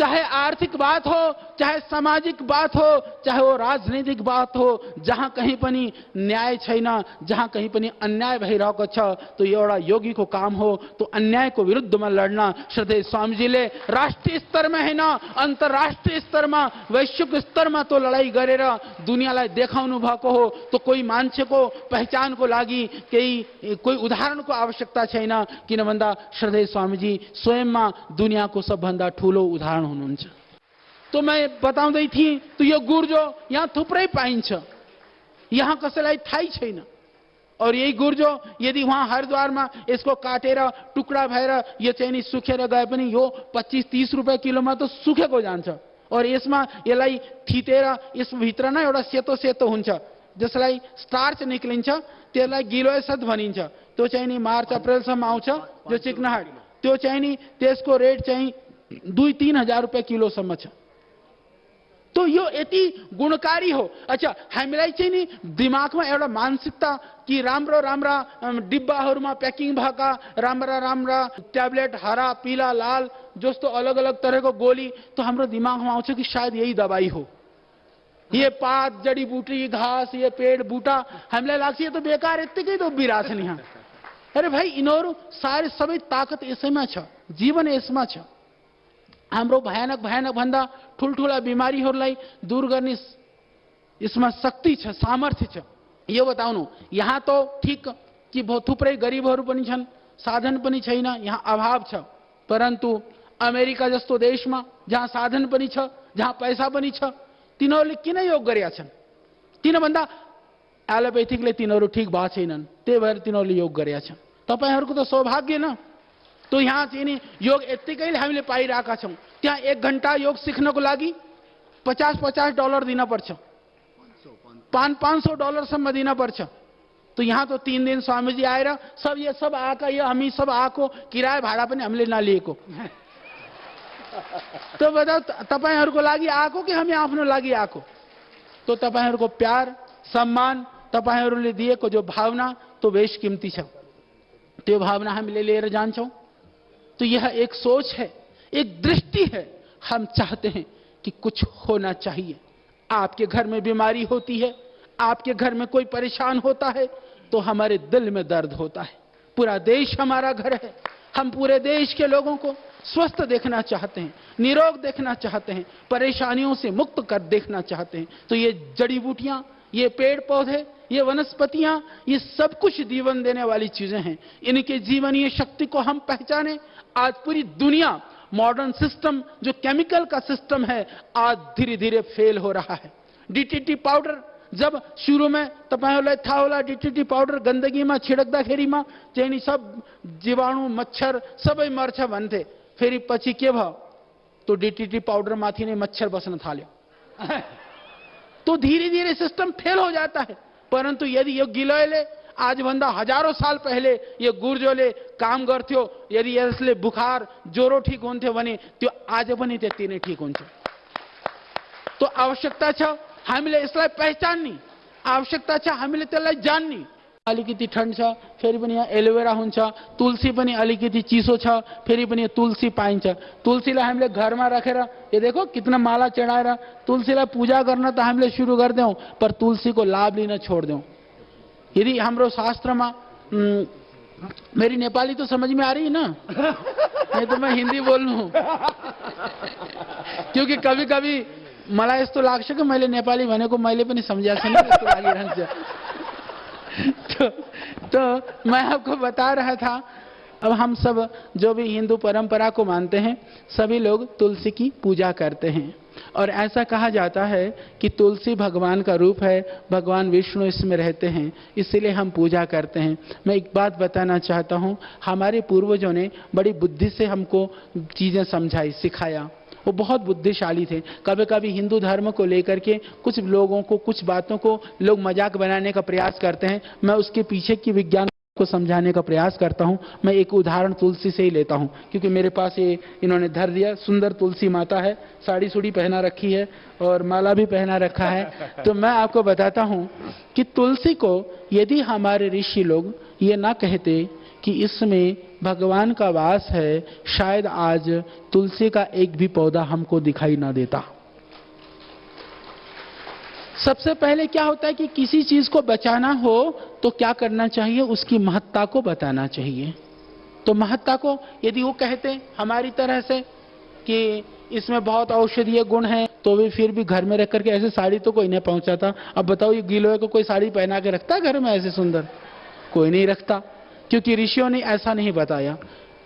चाहे आर्थिक बात हो, चाहे सामाजिक बात हो, चाहे वो राजनीतिक बात हो, जहां कहीं पनि न्याय छैन, जहां कहीं पनि अन्याय भइरहेको छ, तो एउटा योगीको काम हो तो अन्यायको विरुद्धमा लड्न। श्रद्धेय स्वामीजीले राष्ट्रिय स्तरमा हैन, अन्तर्राष्ट्रिय स्तरमा, वैश्विक स्तरमा तो लडाई गरेर दुनियाँलाई देखाउनु भएको हो। तो कोही मान्छेको पहिचानको लागि कोही उदाहरणको आवश्यकता छैन, किन भन्दा श्रद्धेय स्वामीजी स्वयंमा दुनियाँको सबभन्दा ठूलो उदाहरण हुनुहुन्छ। तो मैं बताउँदै थिएँ, तो यो गुर्जो यहाँ थुप्रै पाइन्छ, यहाँ कसैलाई थाहै छैन। और यही गुर्जो यदि वहां हरिद्वारमा यसको काटेर टुक्रा भएर यो चाहिँ नि सुकेर गए पनि यो 25-30 रुपैयाँ किलोमा त सुकेको जान्छ। और यसमा यसलाई थितेर यसभित्र नै एउटा सेतो सेतो हुन्छ, जसलाई स्टार्च निक्लिन्छ, त्यसलाई गिलोयसत भनिन्छ। त्यो चाहिँ नि मार्च अप्रिलसम्म आउँछ, जो चिकनाहट, त्यो चाहिँ नि त्यसको रेट चाहिँ 2-3 हजार रुपैयाँ किलोसम्म छ। तो यो यति गुणकारी हो। अच्छा, हामीलाई चाहिँ नि दिमागमा एउटा मानसिकता कि राम्रो राम्रा डिब्बाहरूमा प्याकिङ भएका राम्रा राम्रा ट्याब्लेट हरा पीला लाल जस्तो अलग अलग तरहको गोली, तो हाम्रो दिमागमा आउँछ कि शायद यही दबाई हो। ये पात जड़ी बूटी घास ये पेड़ बूटा हामीलाई लाग्छ यो त बेकार यत्तिकै त उभिरहेछन् यहाँ। अरे भाइ, यिनीहरू सारे सबै ताकत यसैमा छ, जीवन यसमा छ। हाम्रो भयानक भयानक भन्दा ठुलठुला बिमारीहरूलाई दूर गर्ने यसमा शक्ति छ, सामर्थ्य छ। यो बताउनु, यहाँ तो ठीक कि थुप्रै गरिबहरू पनि छन्, साधन पनि छैन, यहाँ अभाव छ। परन्तु अमेरिका जस्तो देशमा जहाँ साधन पनि छ, जहाँ पैसा पनि छ, तिनीहरूले किन योग गरेका छन्? किन भन्दा एलोपेथिकले तिनीहरू ठीक भएको छैनन्, त्यही भएर तिनीहरूले योग गरेका छन्। तपाईहरूको त सौभाग्य न। तो यहाँ चाहिँ नि योग यत्तिकैले हामीले पाइरहेका छौँ। त्यहाँ 1 घण्टा योग सिक्नको लागि $50-50 दिन पर्छ, $500-500 दिन पर्छ। तो यहाँ तो 3 दिन स्वामीजी आएर ये सब आका, ये हामी सब आको, किराया भाडा पनि हामीले नलिएको। तो बताओ, तपाईहरूको लागि आको कि हामी आफ्नो लागि आको? तो तपाईहरूको प्यार सम्मान, तपाईहरूले दिएको जो भावना तो बेशकीमती छ। त्यो भावना हामीले लिएर जान्छौँ। तो यह एक सोच है, एक दृष्टि है। हम चाहते हैं कि कुछ होना चाहिए। आपके घर में बीमारी होती है, आपके घर में कोई परेशान होता है, तो हमारे दिल में दर्द होता है। पूरा देश हमारा घर है, हम पूरे देश के लोगों को स्वस्थ देखना चाहते हैं, निरोग देखना चाहते हैं, परेशानियों से मुक्त कर देखना चाहते हैं। तो ये जड़ी बूटियां, ये पेड़ पौधे, ये वनस्पतियां, ये सब कुछ जीवन देने वाली चीजें हैं। इनके जीवनीय शक्ति को हम पहचाने। आज पूरी दुनिया मॉडर्न सिस्टम जो केमिकल का सिस्टम है, आज धीरे धीरे फेल हो रहा है। डीटीटी पाउडर जब सुरु में तपाईहरुलाई थाहा होला, डीटीटी पाउडर गन्दगीमा छिडक्दाखेरिमा चाहिँ नि सब जीवाणु मच्छर सबै मर्छ भन्थे। फेरि पछि के भयो? तो डीटीटी पाउडर माथि नै मच्छर बस्न थाल्यो। तो धीरे धीरे सिस्टम फेल हो जाता है। परंतु यदि यो गिलोयले आज भन्दा हजारों साल पहले यो गुर्जोले काम गर्थ्यो, यदि यसले बुखार ज्वरो ठीक हुन्थ्यो भने त्यो आज पनि त्यति नै ठीक हुन्छ। तो आवश्यकता छ हामीले यसलाई पहिचान्ने, आवश्यकता छ हामीले त्यसलाई जान्ने। अलिकति ठण्ड छ, फेरि पनि यहाँ एलोवेरा हुन्छ, तुलसी पनि अलिकति चिसो छ, फेरि पनि तुलसी पाइन्छ। तुलसीलाई हामीले घरमा राखेर ये देखो कितना माला चढाएर तुलसीलाई पूजा गर्न त हामीले सुरु गर्दैनौं, पर तुलसीको लाभ लिन छोड्दैनौं। यदि हाम्रो शास्त्रमा मेरी नेपाली तो समझ में आ रही है ना? नहीं तो मैं हिंदी बोल्नु, क्योंकि कभी कभी मलाई यस्तो लाग्छ कि मैले नेपाली भनेको मैले पनि सम्झेको छैन जस्तो लागिरहन्छ। तो मैं आपको बता रहा था, अब हम सब जो भी हिंदू परंपरा को मानते हैं, सभी लोग तुलसी की पूजा करते हैं। और ऐसा कहा जाता है कि तुलसी भगवान का रूप है, भगवान विष्णु इसमें रहते हैं, इसलिए हम पूजा करते हैं। मैं एक बात बताना चाहता हूँ, हमारे पूर्वजों ने बड़ी बुद्धि से हमको चीजें समझाई, सिखाया। वो बहुत बुद्धिशाली थे। कभी कभी हिंदू धर्म को लेकर के कुछ लोगों को, कुछ बातों को लोग मजाक बनाने का प्रयास करते हैं। मैं उसके पीछे की विज्ञान को समझाने का प्रयास करता हूं। मैं एक उदाहरण तुलसी से ही लेता हूं, क्योंकि मेरे पास ये इन्होंने धर दिया, सुंदर तुलसी माता है, साड़ी सुड़ी पहना रखी है और माला भी पहना रखा है। तो मैं आपको बताता हूं कि तुलसी को यदि हमारे ऋषि लोग ये ना कहते कि इसमें भगवान का वास है, शायद आज तुलसी का एक भी पौधा हमको दिखाई ना देता। सबसे पहले क्या होता है कि किसी चीज को बचाना हो तो क्या करना चाहिए, उसकी महत्ता को बताना चाहिए। तो महत्ता को यदि वो कहते हमारी तरह से कि इसमें बहुत औषधीय गुण है, तो भी फिर भी घर में रख करके ऐसे साड़ी तो कोई नहीं पहुंचाता। अब बताओ ये गिलोय को कोई साड़ी पहना के रखता है घर में ऐसे सुंदर? कोई नहीं रखता, क्योंकि ऋषियों ने ऐसा नहीं बताया।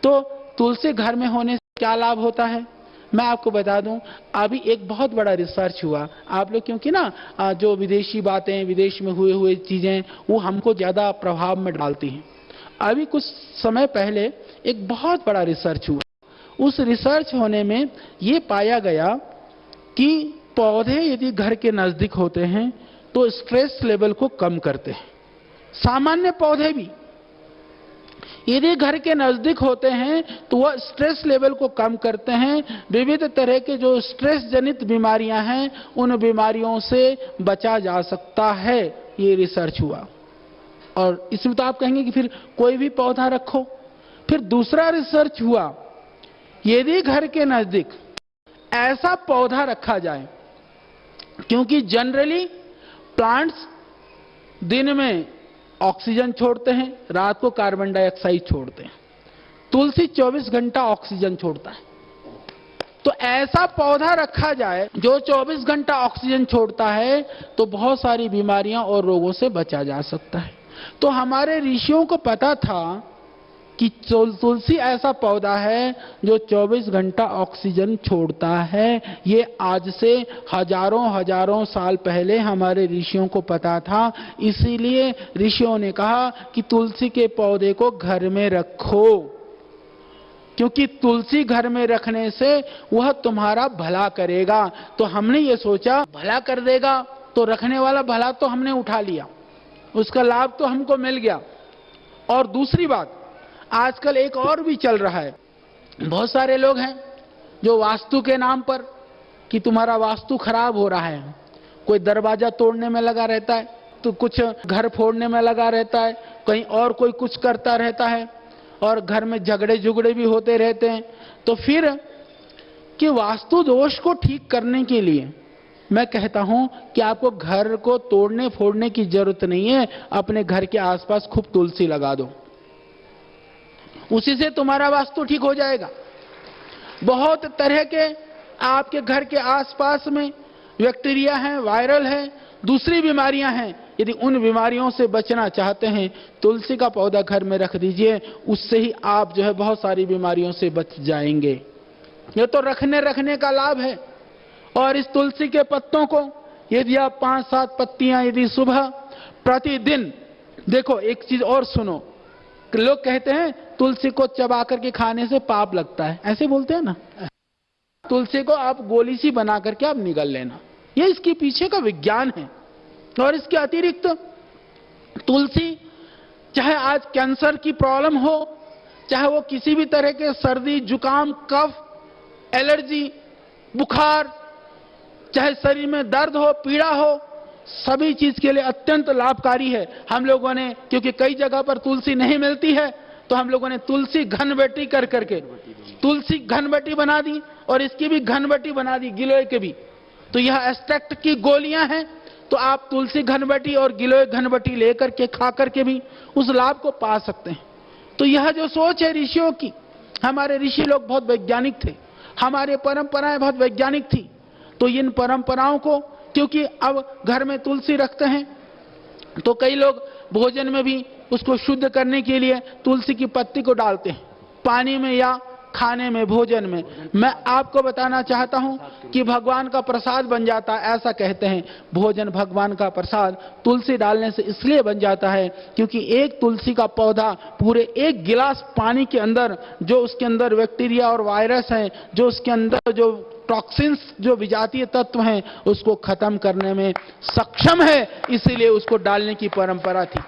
तो तुलसी घर में होने से क्या लाभ होता है मैं आपको बता दूं। अभी एक बहुत बड़ा रिसर्च हुआ, आप लोग क्योंकि ना जो विदेशी बातें, विदेश में हुए चीजें वो हमको ज्यादा प्रभाव में डालती हैं। अभी कुछ समय पहले एक बहुत बड़ा रिसर्च हुआ, उस रिसर्च होने में ये पाया गया कि पौधे यदि घर के नजदीक होते हैं तो स्ट्रेस लेवल को कम करते हैं। सामान्य पौधे भी यदि घर के नजदीक होते हैं तो वह स्ट्रेस लेवल को कम करते हैं। विविध तरह के जो स्ट्रेस जनित बीमारियां हैं उन बीमारियों से बचा जा सकता है, ये रिसर्च हुआ। और इसमें तो आप कहेंगे कि फिर कोई भी पौधा रखो। फिर दूसरा रिसर्च हुआ, यदि घर के नजदीक ऐसा पौधा रखा जाए, क्योंकि जनरली प्लांट्स दिन में ऑक्सीजन छोड़ते हैं, रात को कार्बन डाइऑक्साइड छोड़ते हैं। तुलसी 24 घंटा ऑक्सीजन छोड़ता है। तो ऐसा पौधा रखा जाए जो 24 घंटा ऑक्सीजन छोड़ता है तो बहुत सारी बीमारियां और रोगों से बचा जा सकता है। तो हमारे ऋषियों को पता था कि तुलसी ऐसा पौधा है जो 24 घंटा ऑक्सीजन छोड़ता है। ये आज से हजारों साल पहले हमारे ऋषियों को पता था। इसीलिए ऋषियों ने कहा कि तुलसी के पौधे को घर में रखो, क्योंकि तुलसी घर में रखने से वह तुम्हारा भला करेगा। तो हमने ये सोचा भला कर देगा, तो रखने वाला भला तो हमने उठा लिया, उसका लाभ तो हमको मिल गया। और दूसरी बात, आजकल एक और भी चल रहा है, बहुत सारे लोग हैं जो वास्तु के नाम पर कि तुम्हारा वास्तु खराब हो रहा है, कोई दरवाजा तोड़ने में लगा रहता है, तो कुछ घर फोड़ने में लगा रहता है, कहीं और कोई कुछ करता रहता है, और घर में झगड़े झुगड़े भी होते रहते हैं। तो फिर कि वास्तु दोष को ठीक करने के लिए मैं कहता हूं कि आपको घर को तोड़ने फोड़ने की जरूरत नहीं है, अपने घर के आसपास खूब तुलसी लगा दो, उसी से तुम्हारा वास्तु ठीक हो जाएगा। बहुत तरह के आपके घर के आसपास में बैक्टीरिया हैं, वायरल है, दूसरी बीमारियां हैं। यदि उन बीमारियों से बचना चाहते हैं, तुलसी का पौधा घर में रख दीजिए, उससे ही आप जो है बहुत सारी बीमारियों से बच जाएंगे। ये तो रखने का लाभ है। और इस तुलसी के पत्तों को यदि आप 5-7 पत्तियां यदि सुबह प्रतिदिन, देखो एक चीज और सुनो, लोग कहते हैं तुलसी को चबा करके खाने से पाप लगता है, ऐसे बोलते हैं ना। तुलसी को आप गोली सी बना करके आप निगल लेना, ये इसके पीछे का विज्ञान है। और इसके अतिरिक्त तुलसी, चाहे आज कैंसर की प्रॉब्लम हो, चाहे वो किसी भी तरह के सर्दी जुकाम कफ एलर्जी बुखार, चाहे शरीर में दर्द हो पीड़ा हो, सभी चीज के लिए अत्यंत लाभकारी है। हम लोगों ने, क्योंकि कई जगह पर तुलसी नहीं मिलती है, तो हम लोगों ने तुलसी घनबेटी कर करके तुलसी घनबेटी बना दी, और इसकी भी घनबेटी बना दी, गिलोय के भी। तो यह एक्सट्रैक्ट की गोलियां हैं, तो आप तुलसी घनबेटी और गिलोय घनबेटी लेकर के खा करके भी उस लाभ को पा सकते हैं। तो यह जो सोच है ऋषियों की, हमारे ऋषि लोग बहुत वैज्ञानिक थे, हमारी परंपराएं बहुत वैज्ञानिक थी। तो इन परंपराओं को, क्योंकि अब घर में तुलसी रखते हैं तो कई लोग भोजन में भी उसको शुद्ध करने के लिए तुलसी की पत्ती को डालते हैं, पानी में या खाने में, भोजन में। मैं आपको बताना चाहता हूं कि भगवान का प्रसाद बन जाता है, ऐसा कहते हैं। भोजन भगवान का प्रसाद तुलसी डालने से इसलिए बन जाता है क्योंकि एक तुलसी का पौधा पूरे 1 गिलास पानी के अंदर, जो उसके अंदर बैक्टीरिया और वायरस हैं, जो उसके अंदर जो टॉक्सिन्स, जो विजातीय तत्व हैं, उसको खत्म करने में सक्षम है, इसीलिए उसको डालने की परंपरा थी।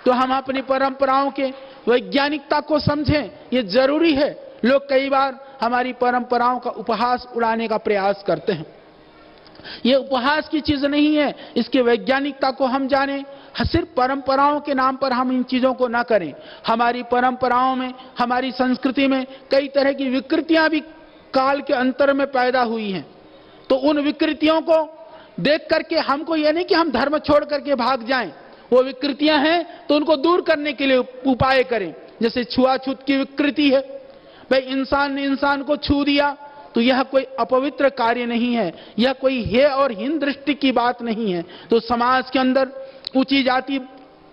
तो हम अपनी परंपराओं के वैज्ञानिकता को समझें, ये जरूरी है। लोग कई बार हमारी परंपराओं का उपहास उड़ाने का प्रयास करते हैं। ये उपहास की चीज नहीं है, इसकी वैज्ञानिकता को हम जानें, सिर्फ परंपराओं के नाम पर हम इन चीजों को ना करें। हमारी परंपराओं में, हमारी संस्कृति में कई तरह की विकृतियां भी काल के अंतर में पैदा हुई हैं। तो उन विकृतियों को देख करके हमको यह नहीं कि हम धर्म छोड़ करके भाग जाएं, वो विकृतियां हैं तो उनको दूर करने के लिए उपाय करें। जैसे छुआछूत की विकृति है, भाई इंसान ने इंसान को छू दिया तो यह कोई अपवित्र कार्य नहीं है, यह कोई हे और हीन दृष्टि की बात नहीं है। तो समाज के अंदर ऊंची जाति,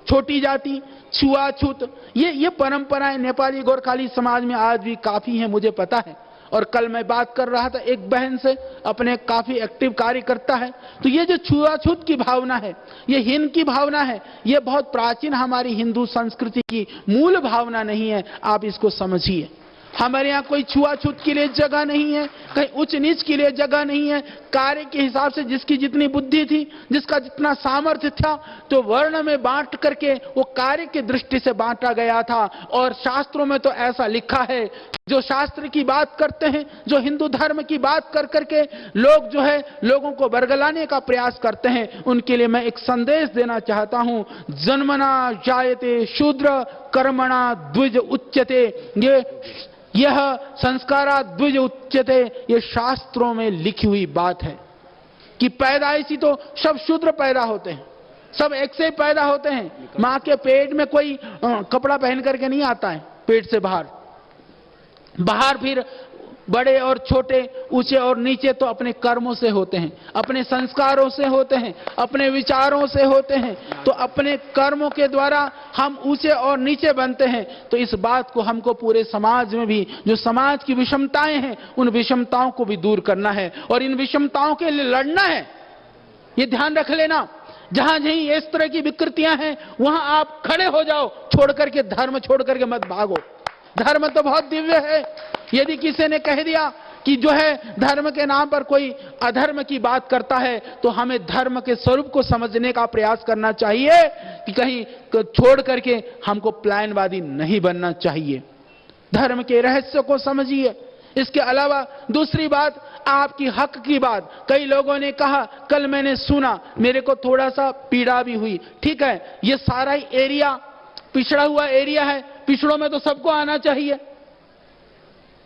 छोटी जाति, छुआछूत, ये परंपराएं नेपाली गोरखाली समाज में आज भी काफी हैं, मुझे पता है। और कल मैं बात कर रहा था एक बहन से, अपने काफी एक्टिव कार्य करता है। तो ये जो छुआछूत की भावना है, ये हीन की भावना है, ये बहुत प्राचीन हमारी हिंदू संस्कृति की मूल भावना नहीं है। आप इसको समझिए। हमारे यहाँ कोई छुआछूत के लिए जगह नहीं है, कहीं उच्च नीच के लिए जगह नहीं है। कार्य के हिसाब से जिसकी जितनी बुद्धि थी, जिसका जितना सामर्थ्य था, तो वर्ण में बांट करके वो कार्य की दृष्टि से बांटा गया था। और शास्त्रों में तो ऐसा लिखा है, जो शास्त्र की बात करते हैं, जो हिंदू धर्म की बात कर करके लोग जो है लोगों को बरगलाने का प्रयास करते हैं, उनके लिए मैं एक संदेश देना चाहता हूं। जन्मना जायते शूद्र कर्मणा द्विज उच्यते, यह संस्कारा द्विज उच्यते, ये शास्त्रों में लिखी हुई बात है कि पैदाइशी तो सब शूद्र पैदा होते हैं, सब एक से पैदा होते हैं। मां के पेट में कोई कपड़ा पहन करके नहीं आता है, पेट से बाहर फिर बड़े और छोटे, ऊंचे और नीचे तो अपने कर्मों से होते हैं, अपने संस्कारों से होते हैं, अपने विचारों से होते हैं। तो अपने कर्मों के द्वारा हम ऊंचे और नीचे बनते हैं। तो इस बात को हमको पूरे समाज में भी, जो समाज की विषमताएं हैं, उन विषमताओं को भी दूर करना है और इन विषमताओं के लिए लड़ना है। ये ध्यान रख लेना, जहां जहीं इस तरह की विकृतियां हैं, वहां आप खड़े हो जाओ, छोड़ करके, धर्म छोड़ करके मत भागो। धर्म तो बहुत दिव्य है। यदि किसी ने कह दिया कि जो है धर्म के नाम पर कोई अधर्म की बात करता है, तो हमें धर्म के स्वरूप को समझने का प्रयास करना चाहिए कि कहीं छोड़ करके हमको प्लायनवादी नहीं बनना चाहिए। धर्म के रहस्य को समझिए। इसके अलावा दूसरी बात, आपकी हक की बात। कई लोगों ने कहा, कल मैंने सुना, मेरे को थोड़ा सा पीड़ा भी हुई। ठीक है, ये सारा ही एरिया पिछड़ा हुआ एरिया है, पिछड़ों में तो सबको आना चाहिए।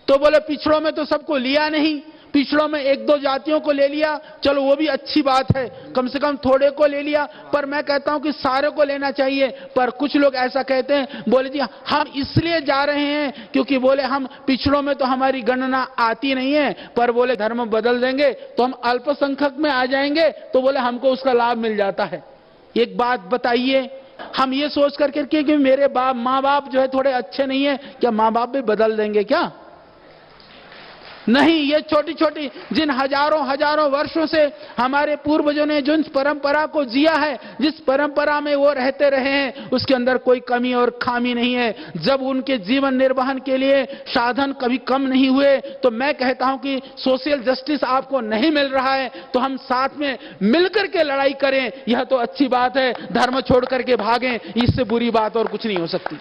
तो बोले पिछड़ों में तो सबको लिया नहीं, पिछड़ों में एक दो जातियों को ले लिया, चलो वो भी अच्छी बात है, कम से कम थोड़े को ले लिया। पर मैं कहता हूं कि सारे को लेना चाहिए। पर कुछ लोग ऐसा कहते हैं, बोले जी हम इसलिए जा रहे हैं क्योंकि बोले हम पिछड़ों में तो हमारी गणना आती नहीं है, पर बोले धर्म बदल देंगे तो हम अल्पसंख्यक में आ जाएंगे, तो बोले हमको उसका लाभ मिल जाता है। एक बात बताइए, हम ये सोच करके कि मेरे माँ बाप जो है थोड़े अच्छे नहीं है, क्या माँ बाप भी बदल देंगे क्या? नहीं। ये छोटी छोटी, जिन हजारों वर्षों से हमारे पूर्वजों ने जिस परंपरा को जिया है, जिस परंपरा में वो रहते रहे हैं, उसके अंदर कोई कमी और खामी नहीं है। जब उनके जीवन निर्वहन के लिए साधन कभी कम नहीं हुए, तो मैं कहता हूं कि सोशल जस्टिस आपको नहीं मिल रहा है तो हम साथ में मिलकर के लड़ाई करें, यह तो अच्छी बात है। धर्म छोड़ करके भागें, इससे बुरी बात और कुछ नहीं हो सकती।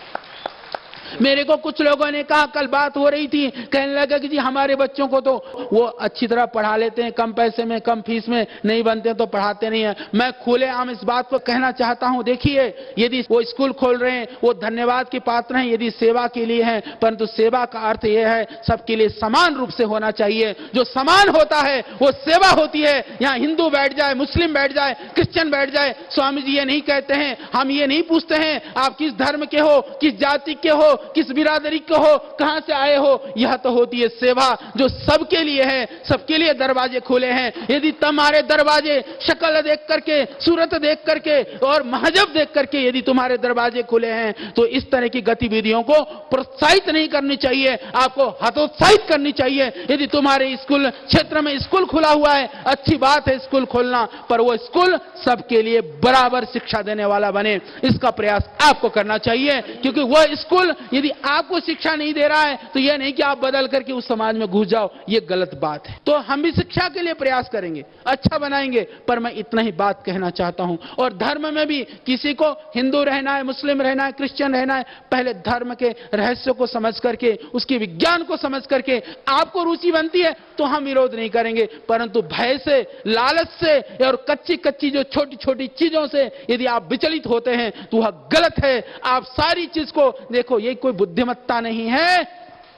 मेरे को कुछ लोगों ने कहा, कल बात हो रही थी, कहने लगा कि जी हमारे बच्चों को तो वो अच्छी तरह पढ़ा लेते हैं, कम पैसे में, कम फीस में, नहीं बनते तो पढ़ाते नहीं है। मैं खुलेआम इस बात को कहना चाहता हूं, देखिए यदि वो स्कूल खोल रहे हैं, वो धन्यवाद के पात्र हैं यदि सेवा के लिए हैं, परंतु सेवा का अर्थ यह है सबके लिए समान रूप से होना चाहिए। जो समान होता है वो सेवा होती है। यहाँ हिंदू बैठ जाए, मुस्लिम बैठ जाए, क्रिश्चियन बैठ जाए, स्वामी जी ये नहीं कहते हैं, हम ये नहीं पूछते हैं आप किस धर्म के हो, किस जाति के हो, किस बिरादरी के हो, कहां से आए हो। यह तो होती है सेवा जो सबके लिए है, सबके लिए दरवाजे खुले हैं। यदि तुम्हारे दरवाजे शक्ल देख करके, सूरत देख करके और महजब देख करके यदि तुम्हारे दरवाजे खुले हैं, तो इस तरह की गतिविधियों को प्रोत्साहित नहीं करनी चाहिए, आपको हतोत्साहित करनी चाहिए। यदि तुम्हारे स्कूल क्षेत्र में स्कूल खुला हुआ है, अच्छी बात है स्कूल खोलना, पर वो स्कूल सबके लिए बराबर शिक्षा देने वाला बने, इसका प्रयास आपको करना चाहिए। क्योंकि वह स्कूल यदि आपको शिक्षा नहीं दे रहा है तो यह नहीं कि आप बदल करके उस समाज में घुस जाओ, यह गलत बात है। तो हम भी शिक्षा के लिए प्रयास करेंगे, अच्छा बनाएंगे। पर मैं इतना ही बात कहना चाहता हूं, और धर्म में भी किसी को हिंदू रहना है, मुस्लिम रहना है, क्रिश्चियन रहना है, पहले धर्म के रहस्य को समझ करके, उसके विज्ञान को समझ करके आपको रुचि बनती है तो हम विरोध नहीं करेंगे। परंतु भय से, लालच से और कच्ची कच्ची जो छोटी छोटी चीजों से यदि आप विचलित होते हैं तो वह गलत है। आप सारी चीज को देखो, ये कोई बुद्धिमत्ता नहीं है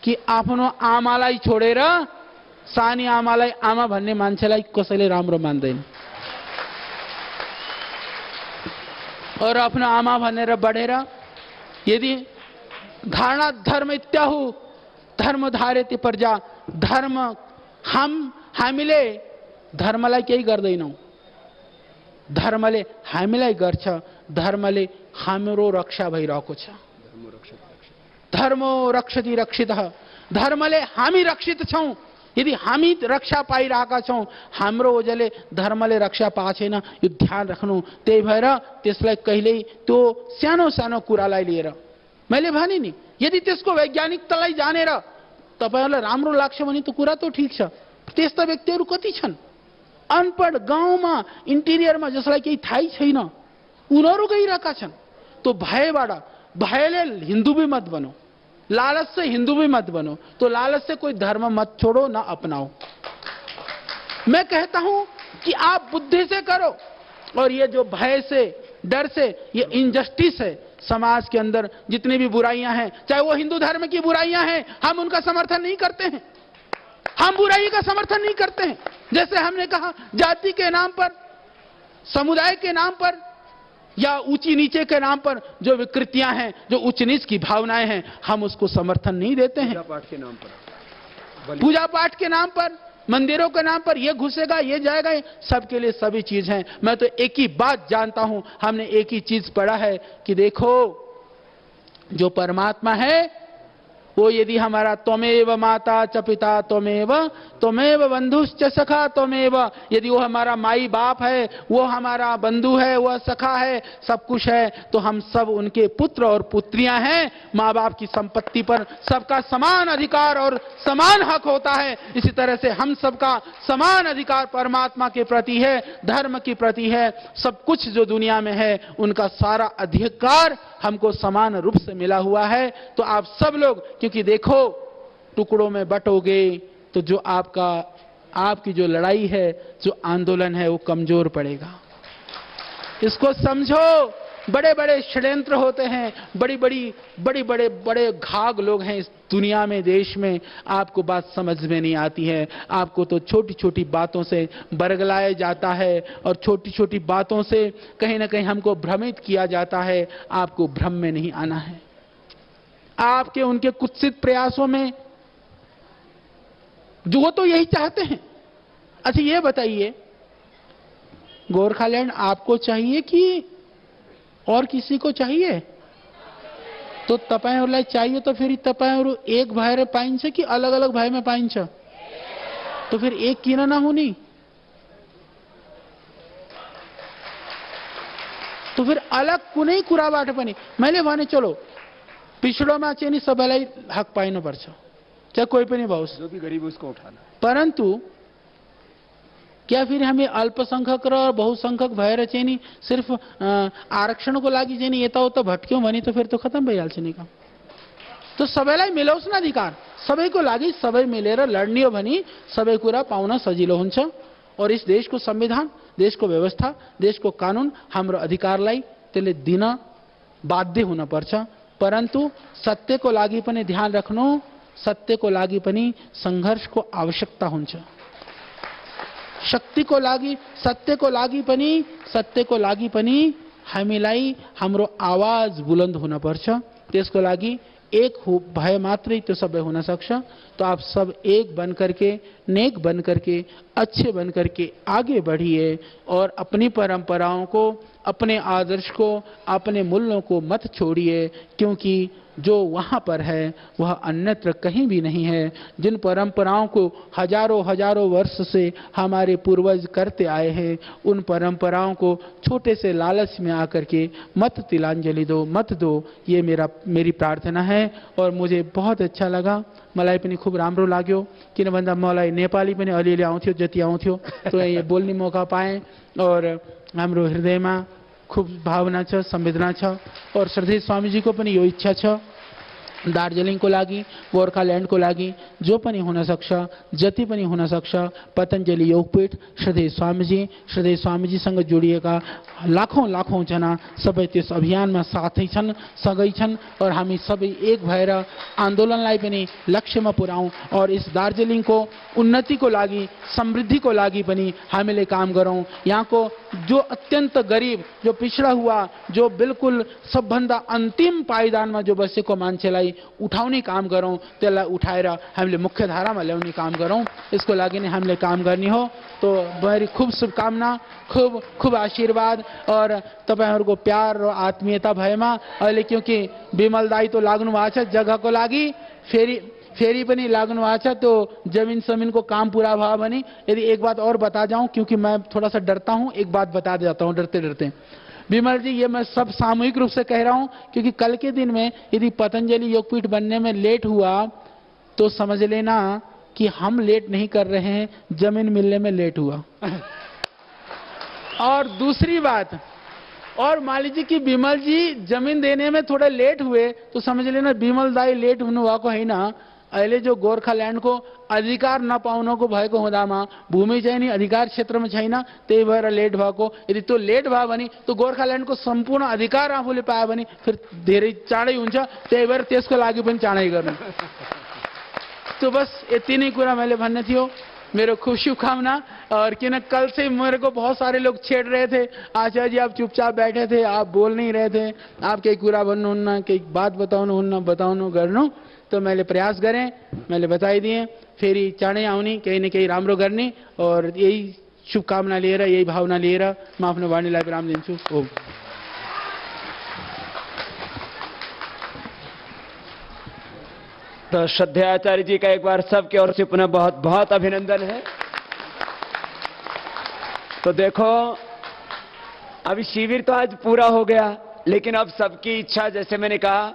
कि आपनो आमालाई छोडेर सानी आमालाई आमा भन्ने मान्छेलाई कसैले राम्रो मान्दैन और आफ्नो आमा भनेर बढेर यदि धारणा धर्म इत्याहु धर्म धारेति प्रजा, धर्म हामीले धर्मलाई केही गर्दैनौं, धर्मले हामीलाई गर्छ, धर्मले हाम्रो रक्षा भइरहेको छ। धर्मो रक्षति रक्षितः, धर्मले हामी रक्षित छौं। यदि हामी रक्षा पाइरहेका छौं, हाम्रो ओजले धर्मले रक्षा पाएको छैन, यो ध्यान राख्नु। त्यही भएर त्यसलाई कहिल्यै त्यो सानो सानो कुरालाई लिएर मैले भने नि, यदि त्यसको वैज्ञानिकतालाई जानेर तपाईहरुलाई राम्रो लाग्छ भने त कुरा त ठीक छ। त्यस्ता व्यक्तिहरू कति छन् अनपढ, गाउँमा इन्टिरियरमा, जसलाई केही थाहै छैन, उनीहरू गइरहेका छन्। तो भयले हिंदू भी मत बनो, लालच से हिंदू भी मत बनो, तो लालच से कोई धर्म मत छोड़ो ना अपनाओ। मैं कहता हूं कि आप बुद्धि से करो, और ये जो भय से, डर से, ये इनजस्टिस है समाज के अंदर। जितनी भी बुराइयां हैं, चाहे वो हिंदू धर्म की बुराइयां हैं, हम उनका समर्थन नहीं करते हैं, हम बुराई का समर्थन नहीं करते हैं। जैसे हमने कहा, जाति के नाम पर, समुदाय के नाम पर या ऊंची नीचे के नाम पर जो विकृतियां हैं, जो उच्च नीच की भावनाएं हैं, हम उसको समर्थन नहीं देते हैं। पूजा पाठ के नाम पर, पूजा पाठ के नाम पर, मंदिरों के नाम पर, ये घुसेगा, ये जाएगा, सबके लिए सभी चीज हैं। मैं तो एक ही बात जानता हूं, हमने एक ही चीज पढ़ा है कि देखो, जो परमात्मा है वो यदि हमारा त्वमेव माता च पिता त्वमेव बंधुश्च सखा त्वमेव, यदि वो हमारा माई बाप है, वो हमारा बंधु है, वह सखा है, सब कुछ है, तो हम सब उनके पुत्र और पुत्रियां हैं। माँ बाप की संपत्ति पर सबका समान अधिकार और समान हक होता है। इसी तरह से हम सबका समान अधिकार परमात्मा के प्रति है, धर्म के प्रति है। सब कुछ जो दुनिया में है उनका सारा अधिकार हमको समान रूप से मिला हुआ है। तो आप सब लोग, क्योंकि देखो, टुकड़ों में बंटोगे तो जो आपकी जो लड़ाई है, जो आंदोलन है, वो कमजोर पड़ेगा। इसको समझो। बड़े बड़े षड्यंत्र होते हैं, बड़े घाघ लोग हैं इस दुनिया में, देश में। आपको बात समझ में नहीं आती है, आपको तो छोटी छोटी बातों से बरगलाया जाता है और छोटी छोटी बातों से कहीं ना कहीं हमको भ्रमित किया जाता है। आपको भ्रम में नहीं आना है। आपके उनके कुत्सित प्रयासों में जो वो तो यही चाहते हैं। अच्छा ये बताइए, गोरखालैंड आपको चाहिए कि और किसी को चाहिए? तो तपाईहरुलाई चाहिए तो फिर तपाईहरु एक भएर पाइन्छ कि अलग अलग भएमा पाइन्छ? तो फिर एक किन नहुने? तो फिर अलग कुनै कुराबाट पनि मैले भने चलो पिछड़ोमा चाहिँ नि सबैलाई हक पाइनुपर्छ, चाहे कोही पनि होस्, जो भी गरीब उसको उठाना। परंतु क्या फिर हमें अल्पसंख्यक र बहुसंख्यक भएर चाहिँ नि सिर्फ आरक्षणको लागि चाहिँ नि यताउता भट्क्यौं भने तो फिर तो खत्म भइहाल्छ नि काम। तो सबैलाई मिलाउस् न अधिकार, सबैको लागि सबै मिलेर लड्ने हो भने सबै कुरा पाउन सजिलो हुन्छ। और इस देश को संविधान, देश को व्यवस्था, देश को कानून हाम्रो अधिकारलाई त्यसले दिन बाध्य हुन पर्छ। परन्तु सत्यको लागि पनि ध्यान राख्नु, सत्यको लागि पनि संघर्षको आवश्यकता हुन्छ। शक्तिको लागि, सत्यको लागि पनि हामीलाई हाम्रो आवाज बुलन्द हुन पर्छ। त्यसको लागि एक भए मात्रै त्यो सबै हुन सक्छ। तो आप सब एक बन करके, नेक बन करके, अच्छे बन करके आगे बढ़िए और अपनी परंपराओं को, अपने आदर्श को, अपने मूल्यों को मत छोड़िए, क्योंकि जो वहाँ पर है वह अन्यत्र कहीं भी नहीं है। जिन परंपराओं को हजारों हजारों वर्ष से हमारे पूर्वज करते आए हैं, उन परंपराओं को छोटे से लालच में आकर के मत तिलांजलि दो, मत दो। ये मेरी प्रार्थना है। और मुझे बहुत अच्छा लगा, मलाई पनि खूब राम्रो लाग्यो, किन भन्दा मलाई नेपाली पनि अलिअलि आउँथ्यो, जति आउँथ्यो तो ये बोल्ने मौका पाएँ। और हाम्रो हृदयमा खूब भावना छ, संवेदना छ। और श्रद्धेय स्वामीजीको पनि यो इच्छा छ, दार्जिलिङको लागि, गोर्खाल्यान्डको लागि जो पनि हुन सक्छ, जति पनि हुन सक्छ, पतञ्जलि योगपीठ, श्रद्धेय स्वामीजीसँग जोडिएका लाखौं लाखौं जना सबै त्यस अभियानमा साथै छन्, सँगै छन्। और हामी सबै एक भएर आन्दोलनलाई पनि लक्ष्यमा पुर्याउँ और इस दार्जिलिङको उन्नतिको लागि, समृद्धिको लागि पनि हामीले काम गरौँ। यहाँको जो अत्यन्त गरीब, जो पिछड़ा हुआ, जो बिल्कुल सबभन्दा अन्तिम पाइदानमा जो बसेको मान्छेलाई उठाउने काम गरौँ, त्यसलाई उठाएर हामीले मुख्यधारामा ल्याउने काम गरौँ। यसको लागि नै हामीले काम गर्ने हो। तो मेरी खूब शुभकामना, खूब खूब आशीर्वाद और तपाईहरुको प्यार र आत्मीयता भएमा अहिले, क्योंकि विमल दाई तो लाग्नु भएको छ जग्गाको लागि, फेरि पनि लाग्नु भएको छ, तो जमीन को काम पूरा भयो भने। यदि एक बात और बता जाऊं, क्योंकि मैं थोड़ा सा डरता हूं, एक बात बता देता हूं डरते डरते। विमल जी, ये मैं सब सामूहिक रूप से कह रहा हूं, क्योंकि कल के दिन में यदि पतंजलि योगपीठ बनने में लेट हुआ तो समझ लेना कि हम लेट नहीं कर रहे हैं, जमीन मिलने में लेट हुआ। और दूसरी बात, और मान लीजिए कि विमल जी जमीन देने में थोड़े लेट हुए तो समझ लेना विमल दाई लेट हुनु भएको हैन। अहिले जो गोर्खाल्यान्ड को अधिकार नपाउनको भएको हुँदामा भूमि चाहिँ नि अधिकार क्षेत्रमा छैन, त्यही भएर लेट भएको। यदि त्यो लेट भयो भने तो गोर्खाल्यान्ड को सम्पूर्ण अधिकार आफूले पायो भने फिर धेरै चाँडै हुन्छ, त्यही भएर त्यसको लागि पनि चाँडै गर्नु। तो बस यति नै कुरा मैले भन्ने थियो। मेरे खूब शुभकामना। और कि कल से मेरे को बहुत सारे लोग छेड़ रहे थे, आचार्य जी आप चुपचाप बैठे थे, आप बोल नहीं रहे थे, आप कई कुरा भन्नु हुन्न, कई बात बताउनु गर्नु। तो मैले प्रयास गरेँ, मैले बताइदिएँ, फेरि चाँडै आउने, केही न केही राम्रो गर्ने। और यही शुभकामना लिएर, यही भावना लिएर म आफ्नो वाणीलाई विराम दिन्छु। ओम। तो श्रद्धेय आचार्य जी का एक बार सबके ओर से पुनः बहुत बहुत अभिनंदन है। तो देखो, अभी शिविर तो आज पूरा हो गया, लेकिन अब सबकी इच्छा, जैसे मैंने कहा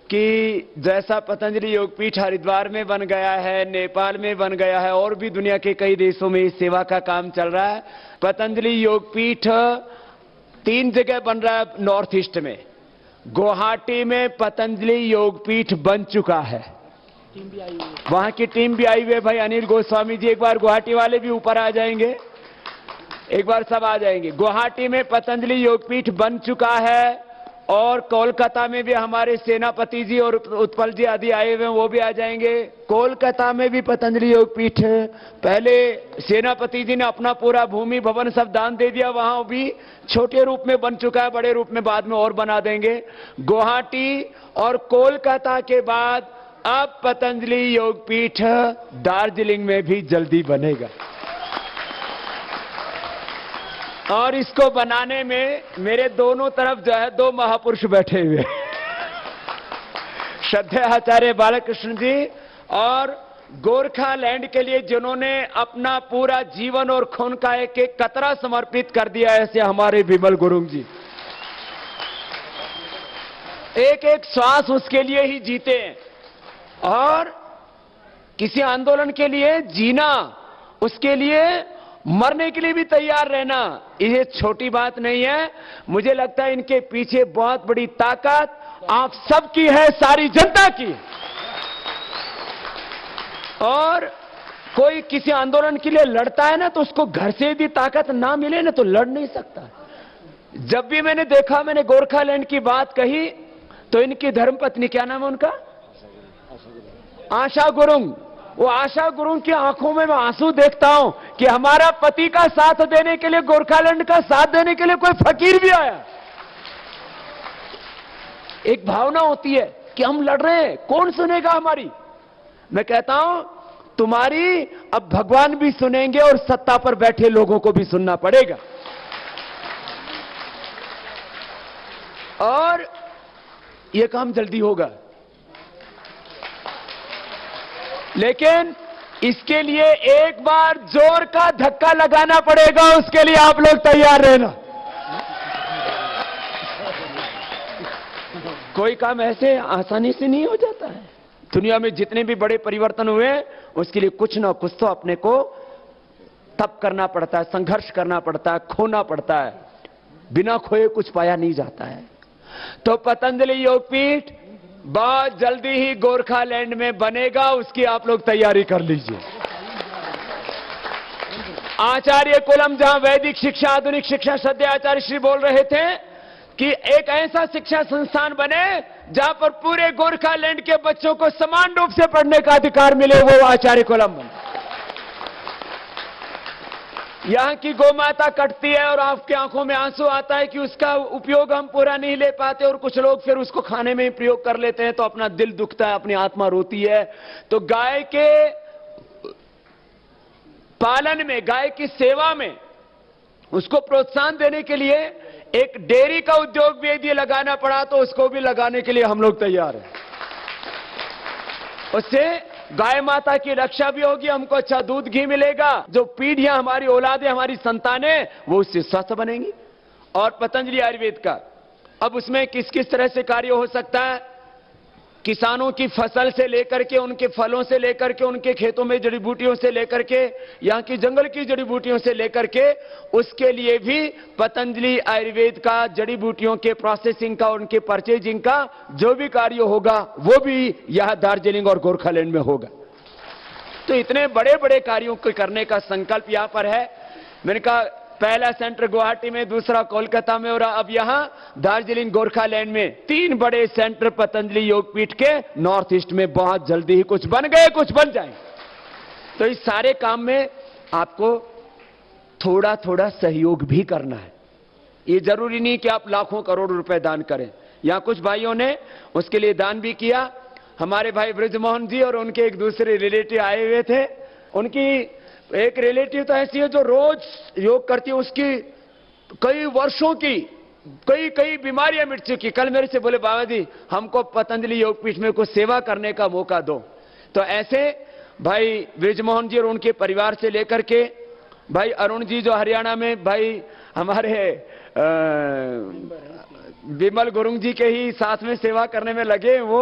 कि जैसा पतंजलि योगपीठ हरिद्वार में बन गया है, नेपाल में बन गया है, और भी दुनिया के कई देशों में इस सेवा का काम चल रहा है। पतंजलि योगपीठ 3 जगह बन रहा है नॉर्थ ईस्ट में। गुवाहाटी में पतंजलि योगपीठ बन चुका है, वहां की टीम भी आई हुई है। भाई अनिल गोस्वामी जी, एक बार गुवाहाटी वाले भी ऊपर आ जाएंगे, एक बार सब आ जाएंगे। गुवाहाटी में पतंजलि योगपीठ बन चुका है, और कोलकाता में भी हमारे सेनापति जी और उत्पल जी आदि आए हुए हैं, वो भी आ जाएंगे। कोलकाता में भी पतंजलि योगपीठ है। पहले सेनापति जी ने अपना पूरा भूमि भवन सब दान दे दिया, वहां भी छोटे रूप में बन चुका है, बड़े रूप में बाद में और बना देंगे। गुवाहाटी और कोलकाता के बाद अब पतंजलि योगपीठ दार्जिलिंग में भी जल्दी बनेगा। और इसको बनाने में मेरे दोनों तरफ जो है 2 महापुरुष बैठे हुए, श्रद्धेय आचार्य बालकृष्ण जी, और गोरखालैंड के लिए जिन्होंने अपना पूरा जीवन और खून का एक एक कतरा समर्पित कर दिया, ऐसे हमारे विमल गुरुंग जी एक एक श्वास उसके लिए ही जीते हैं। और किसी आंदोलन के लिए जीना, उसके लिए मरने के लिए भी तैयार रहना, ये छोटी बात नहीं है। मुझे लगता है इनके पीछे बहुत बड़ी ताकत आप सबकी है, सारी जनता की। और कोई किसी आंदोलन के लिए लड़ता है ना, तो उसको घर से भी ताकत ना मिले ना तो लड़ नहीं सकता। जब भी मैंने देखा, मैंने गोरखालैंड की बात कही, तो इनकी धर्मपत्नी, क्या नाम है उनका, आशा गुरुंग, वो आशा गुरुंग की आंखों में मैं आंसू देखता हूं कि हमारा पति का साथ देने के लिए, गोरखालैंड का साथ देने के लिए कोई फकीर भी आया। एक भावना होती है कि हम लड़ रहे हैं, कौन सुनेगा हमारी। मैं कहता हूं तुम्हारी अब भगवान भी सुनेंगे और सत्ता पर बैठे लोगों को भी सुनना पड़ेगा। और यह काम जल्दी होगा, लेकिन इसके लिए एक बार जोर का धक्का लगाना पड़ेगा। उसके लिए आप लोग तैयार रहना। कोई काम ऐसे आसानी से नहीं हो जाता है। दुनिया में जितने भी बड़े परिवर्तन हुए, उसके लिए कुछ ना कुछ तो अपने को तप करना पड़ता है, संघर्ष करना पड़ता है, खोना पड़ता है। बिना खोए कुछ पाया नहीं जाता है। तो पतंजलि योगपीठ बहुत जल्दी ही गोरखालैंड में बनेगा, उसकी आप लोग तैयारी कर लीजिए। आचार्य कुलम, जहां वैदिक शिक्षा, आधुनिक शिक्षा, श्रद्धेय आचार्य श्री बोल रहे थे कि एक ऐसा शिक्षा संस्थान बने जहां पर पूरे गोरखालैंड के बच्चों को समान रूप से पढ़ने का अधिकार मिले, वो आचार्य कुलम बने। यहां की गौमाता कटती है और आपकी आंखों में आंसू आता है कि उसका उपयोग हम पूरा नहीं ले पाते, और कुछ लोग फिर उसको खाने में ही प्रयोग कर लेते हैं, तो अपना दिल दुखता है, अपनी आत्मा रोती है। तो गाय के पालन में, गाय की सेवा में उसको प्रोत्साहन देने के लिए एक डेयरी का उद्योग भी यदि लगाना पड़ा तो उसको भी लगाने के लिए हम लोग तैयार हैं। उससे गाय माता की रक्षा भी होगी, हमको अच्छा दूध घी मिलेगा, जो पीढ़ियां हमारी औलादें, हमारी संतानें, वो उससे स्वस्थ बनेंगी। और पतंजलि आयुर्वेद का अब उसमें किस किस तरह से कार्य हो सकता है, किसानों की फसल से लेकर के, उनके फलों से लेकर के, उनके खेतों में जड़ी बूटियों से लेकर के, यहां की जंगल की जड़ी बूटियों से लेकर के, उसके लिए भी पतंजलि आयुर्वेद का, जड़ी बूटियों के प्रोसेसिंग का, उनके परचेजिंग का जो भी कार्य होगा, वो भी यहां दार्जिलिंग और गोरखालैंड में होगा। तो इतने बड़े बड़े कार्यों को करने का संकल्प यहां पर है। मैंने कहा पहला सेंटर गुवाहाटी में, दूसरा कोलकाता में, और अब यहां दार्जिलिंग गोरखालैंड में 3 बड़े सेंटर पतंजलि योगपीठ के नॉर्थ ईस्ट में बहुत जल्दी ही कुछ बन गए, कुछ बन जाएंगे। तो इस सारे काम में आपको थोड़ा थोड़ा सहयोग भी करना है। ये जरूरी नहीं कि आप लाखों करोड़ रुपए दान करें। यहां कुछ भाइयों ने उसके लिए दान भी किया। हमारे भाई ब्रजमोहन जी और उनके एक दूसरे रिलेटिव आए हुए थे। उनकी एक रिलेटिव तो ऐसी है जो रोज योग करती है, उसकी कई वर्षों की कई बीमारियां मिट चुकी। कल मेरे से बोले बाबा जी हमको पतंजलि योगपीठ में कुछ सेवा करने का मौका दो। तो ऐसे भाई ब्रजमोहन जी और उनके परिवार से लेकर के भाई अरुण जी जो हरियाणा में, भाई हमारे विमल गुरुंग जी के ही साथ में सेवा करने में लगे वो,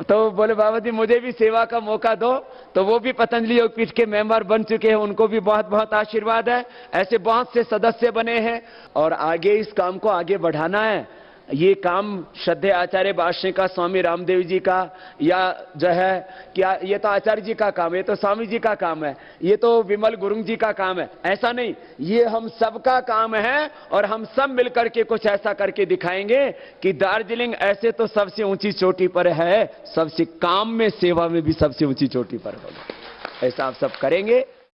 तो बोले बाबा जी मुझे भी सेवा का मौका दो। तो वो भी पतंजलि योगपीठ के मेंबर बन चुके हैं, उनको भी बहुत बहुत आशीर्वाद है। ऐसे बहुत से सदस्य बने हैं और आगे इस काम को आगे बढ़ाना है। ये काम श्रद्धेय आचार्य भाष्य का, स्वामी रामदेव जी का, या जो है क्या, ये तो आचार्य जी का काम है, ये तो स्वामी जी का काम है, ये तो विमल गुरुंग जी का काम है, ऐसा नहीं, ये हम सबका काम है। और हम सब मिलकर के कुछ ऐसा करके दिखाएंगे कि दार्जिलिंग ऐसे तो सबसे ऊंची चोटी पर है, सबसे काम में, सेवा में भी सबसे ऊंची चोटी पर होगा। ऐसा आप सब करेंगे।